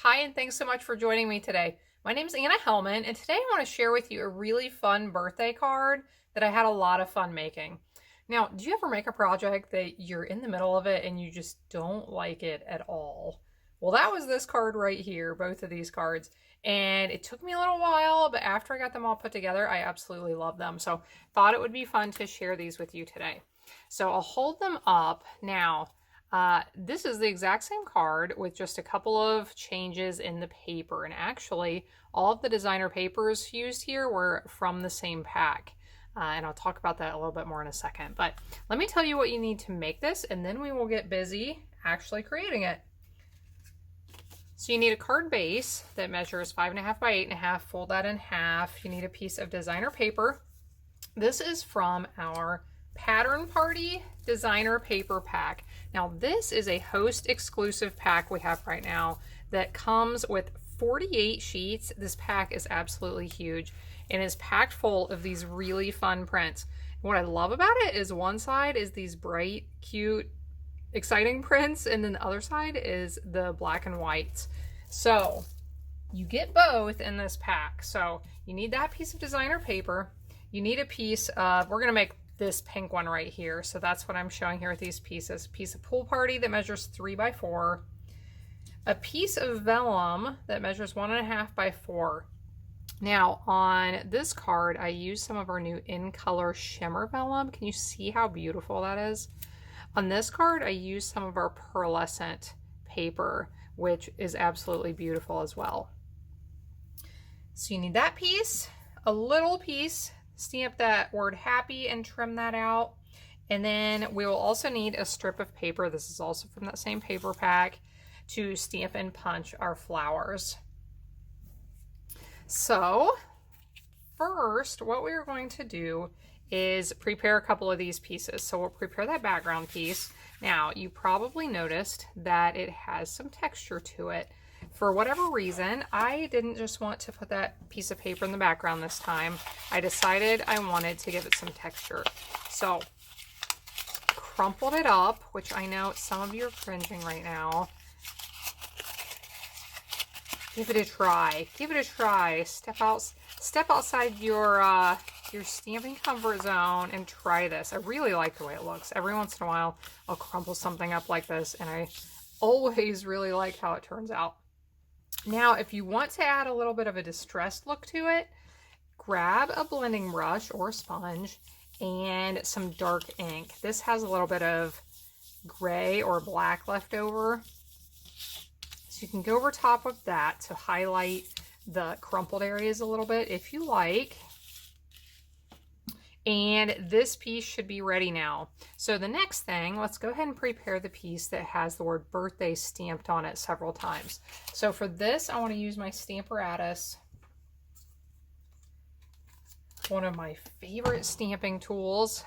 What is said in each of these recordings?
Hi, and thanks so much for joining me today. My name is Anna Hellman, and today I want to share with you a really fun birthday card that I had a lot of fun making. Now, do you ever make a project that you're in the middle of it and you just don't like it at all? Well, that was this card right here, both of these cards. And it took me a little while, but after I got them all put together, I absolutely love them. So thought it would be fun to share these with you today. So I'll hold them up now. This is the exact same card with just a couple of changes in the paper. And actually, all of the designer papers used here were from the same pack. And I'll talk about that a little bit more in a second. But let me tell you what you need to make this, and then we will get busy actually creating it. So you need a card base that measures 5.5 by 8.5. Fold that in half. You need a piece of designer paper. This is from our Pattern Party designer paper pack. Now this is a host exclusive pack we have right now that comes with 48 sheets. This pack is absolutely huge and is packed full of these really fun prints. What I love about it is one side is these bright, cute, exciting prints, and then the other side is the black and whites. So you get both in this pack. So you need that piece of designer paper. You need a piece of, we're gonna make this pink one right here. So that's what I'm showing here with these pieces. A piece of Pool Party that measures 3 by 4. A piece of vellum that measures 1.5 by 4. Now on this card, I used some of our new In Color Shimmer Vellum. Can you see how beautiful that is? On this card, I used some of our pearlescent paper, which is absolutely beautiful as well. So you need that piece, a little piece, stamp that word happy and trim that out. And then we will also need a strip of paper. This is also from that same paper pack to stamp and punch our flowers. So first, what we're going to do is prepare a couple of these pieces. So we'll prepare that background piece. Now, you probably noticed that it has some texture to it. For whatever reason, I didn't just want to put that piece of paper in the background this time. I decided I wanted to give it some texture. So, crumpled it up, which I know some of you are cringing right now. Give it a try. Give it a try. Step outside your stamping comfort zone and try this. I really like the way it looks. Every once in a while, I'll crumple something up like this, and I always really like how it turns out. Now, if you want to add a little bit of a distressed look to it, grab a blending brush or sponge and some dark ink. This has a little bit of gray or black left over. So you can go over top of that to highlight the crumpled areas a little bit if you like. And this piece should be ready now. So the next thing, let's go ahead and prepare the piece that has the word birthday stamped on it several times. So for this, I want to use my Stamparatus, one of my favorite stamping tools.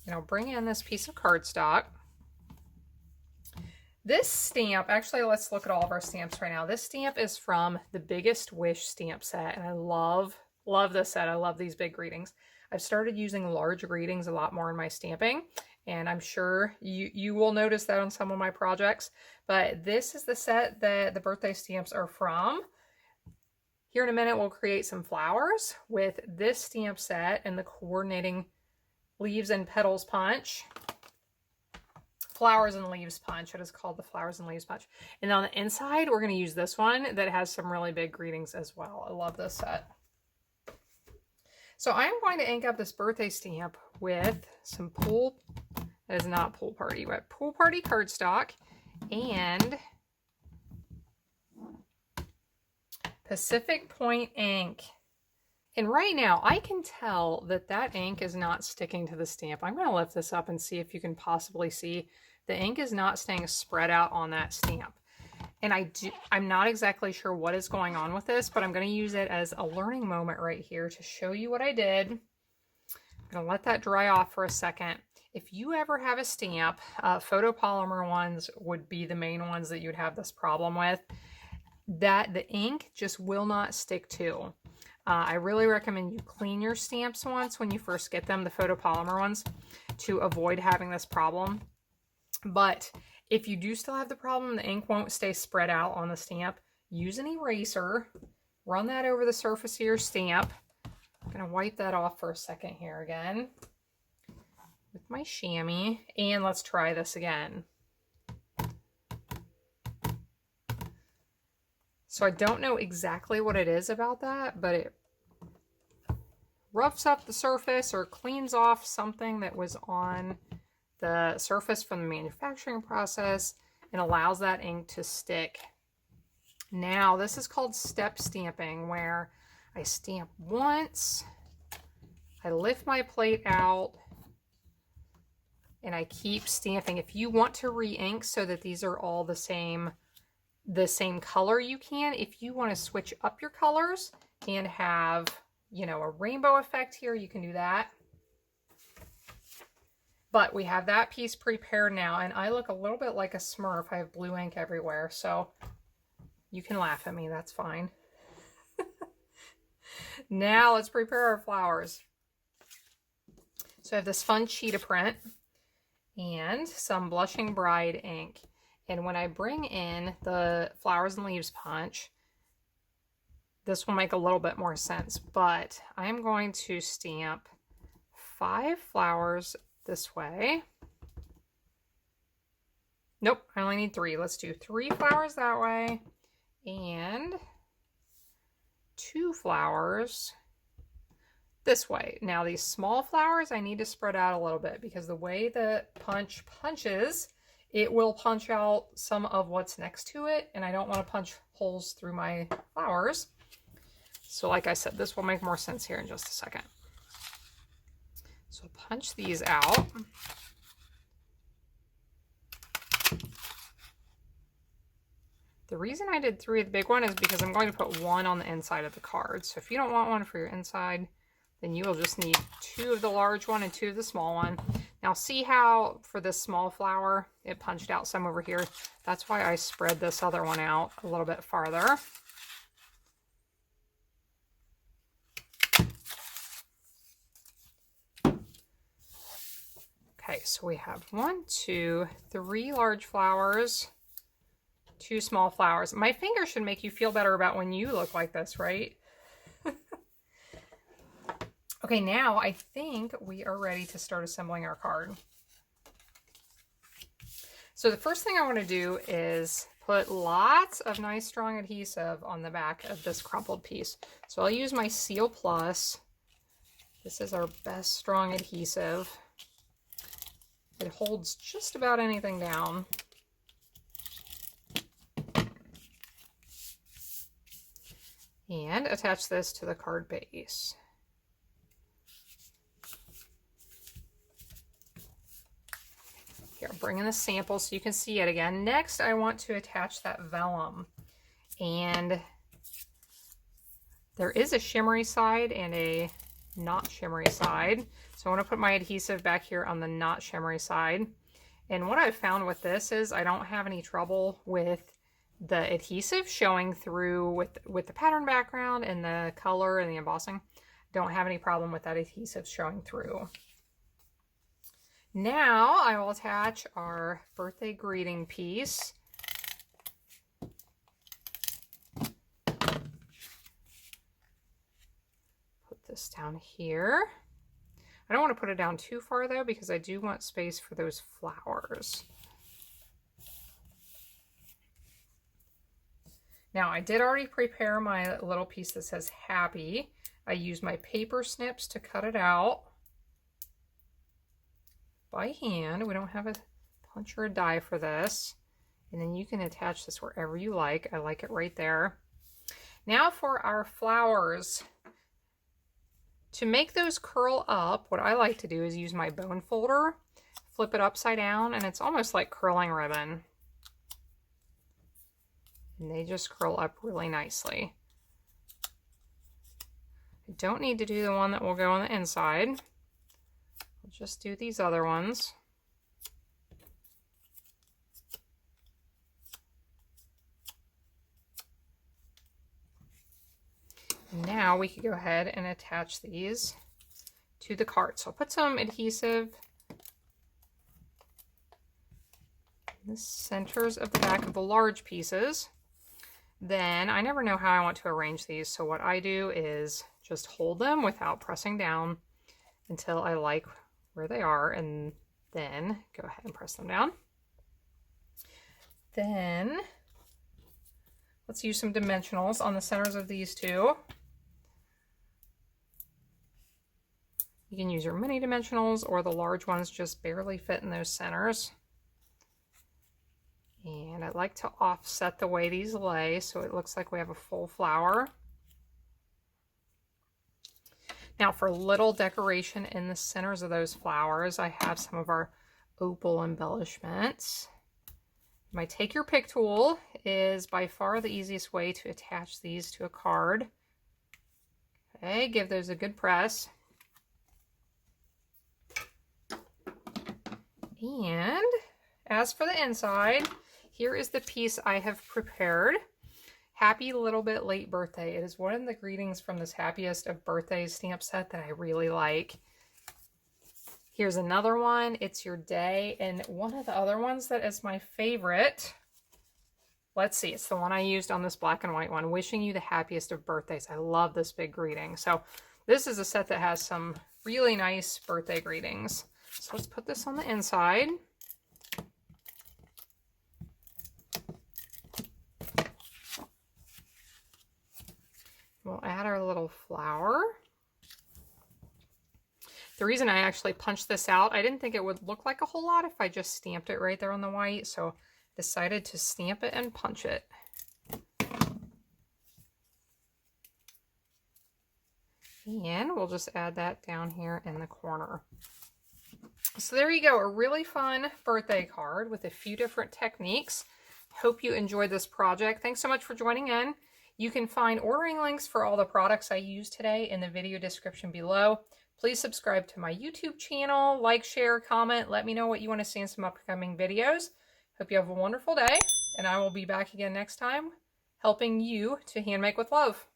And I'll bring in this piece of cardstock. This stamp, actually, let's look at all of our stamps right now. This stamp is from the Biggest Wish stamp set, and I love this set. I love these big greetings. I've started using large greetings a lot more in my stamping, and I'm sure you will notice that on some of my projects. But this is the set that the birthday stamps are from. Here in a minute, we'll create some flowers with this stamp set and the coordinating leaves and petals punch. Flowers and leaves punch. It is called the flowers and leaves punch. And on the inside, we're going to use this one that has some really big greetings as well. I love this set. So I'm going to ink up this birthday stamp with some that is not Pool Party, but Pool Party cardstock and Pacific Point ink. And right now I can tell that that ink is not sticking to the stamp. I'm going to lift this up and see if you can possibly see the ink is not staying spread out on that stamp. And I'm not exactly sure what is going on with this, but I'm going to use it as a learning moment right here to show you what I did. I'm going to let that dry off for a second. If you ever have a stamp, photopolymer ones would be the main ones that you'd have this problem with, that the ink just will not stick to. I really recommend you clean your stamps once when you first get them, the photopolymer ones, to avoid having this problem. But If you do still have the problem, the ink won't stay spread out on the stamp, use an eraser, run that over the surface of your stamp. I'm going to wipe that off for a second here again with my chamois, and let's try this again. So I don't know exactly what it is about that, but it roughs up the surface or cleans off something that was on the surface from the manufacturing process and allows that ink to stick. Now, this is called step stamping, where I stamp once, I lift my plate out, and I keep stamping. If you want to re-ink so that these are all the same color, you can. If you want to switch up your colors and have, you know, a rainbow effect here, you can do that. But we have that piece prepared now, and I look a little bit like a Smurf. I have blue ink everywhere, so you can laugh at me, that's fine. Now let's prepare our flowers. So I have this fun cheetah print and some Blushing Bride ink. And when I bring in the Flowers and Leaves punch, this will make a little bit more sense, but I'm going to stamp 5 flowers this way. Nope, I only need 3. Let's do 3 flowers that way and 2 flowers this way. Now these small flowers I need to spread out a little bit because the way the punch punches, it will punch out some of what's next to it, and I don't want to punch holes through my flowers. So like I said, this will make more sense here in just a second. So punch these out. The reason I did 3 of the big one is because I'm going to put 1 on the inside of the card. So if you don't want 1 for your inside, then you will just need 2 of the large one and 2 of the small one. Now see how for this small flower, it punched out some over here? That's why I spread this other one out a little bit farther. Okay, so we have 1, 2, 3 large flowers, 2 small flowers. My finger should make you feel better about when you look like this, right? Okay, now I think we are ready to start assembling our card. So the first thing I want to do is put lots of nice strong adhesive on the back of this crumpled piece. So I'll use my Seal Plus. This is our best strong adhesive. It holds just about anything down. And attach this to the card base. Here, I'm bringing the sample so you can see it again. Next, I want to attach that vellum. And there is a shimmery side and a not shimmery side. So I want to put my adhesive back here on the not shimmery side. And what I've found with this is I don't have any trouble with the adhesive showing through with the pattern background and the color and the embossing. Don't have any problem with that adhesive showing through. Now I will attach our birthday greeting piece. Put this down here. I don't want to put it down too far though, because I do want space for those flowers. Now I did already prepare my little piece that says happy. I used my paper snips to cut it out by hand. We don't have a punch or a die for this. And then you can attach this wherever you like. I like it right there. Now for our flowers. To make those curl up, what I like to do is use my bone folder, flip it upside down, and it's almost like curling ribbon. And they just curl up really nicely. I don't need to do the one that will go on the inside. I'll just do these other ones. Now we could go ahead and attach these to the card. So I'll put some adhesive the centers of the back of the large pieces. Then I never know how I want to arrange these, so what I do is just hold them without pressing down until I like where they are, and then go ahead and press them down. Then let's use some dimensionals on the centers of these two. You can use your mini dimensionals, or the large ones just barely fit in those centers. And I like to offset the way these lay so it looks like we have a full flower. Now for little decoration in the centers of those flowers, I have some of our opal embellishments. My Take Your Pick tool is by far the easiest way to attach these to a card. Okay, give those a good press. And as for the inside, here is the piece I have prepared. Happy Little Bit Late Birthday. It is one of the greetings from this Happiest of Birthdays stamp set that I really like. Here's another one. It's your day. And one of the other ones that is my favorite, let's see, it's the one I used on this black and white one. Wishing you the happiest of birthdays. I love this big greeting. So this is a set that has some really nice birthday greetings. So let's put this on the inside. We'll add our little flower. The reason I actually punched this out, I didn't think it would look like a whole lot if I just stamped it right there on the white, so decided to stamp it and punch it. And we'll just add that down here in the corner. So there you go, a really fun birthday card with a few different techniques. Hope you enjoyed this project. Thanks so much for joining in. You can find ordering links for all the products I used today in the video description below. Please subscribe to my YouTube channel, like, share, comment, let me know what you want to see in some upcoming videos. Hope you have a wonderful day, and I will be back again next time helping you to hand make with love.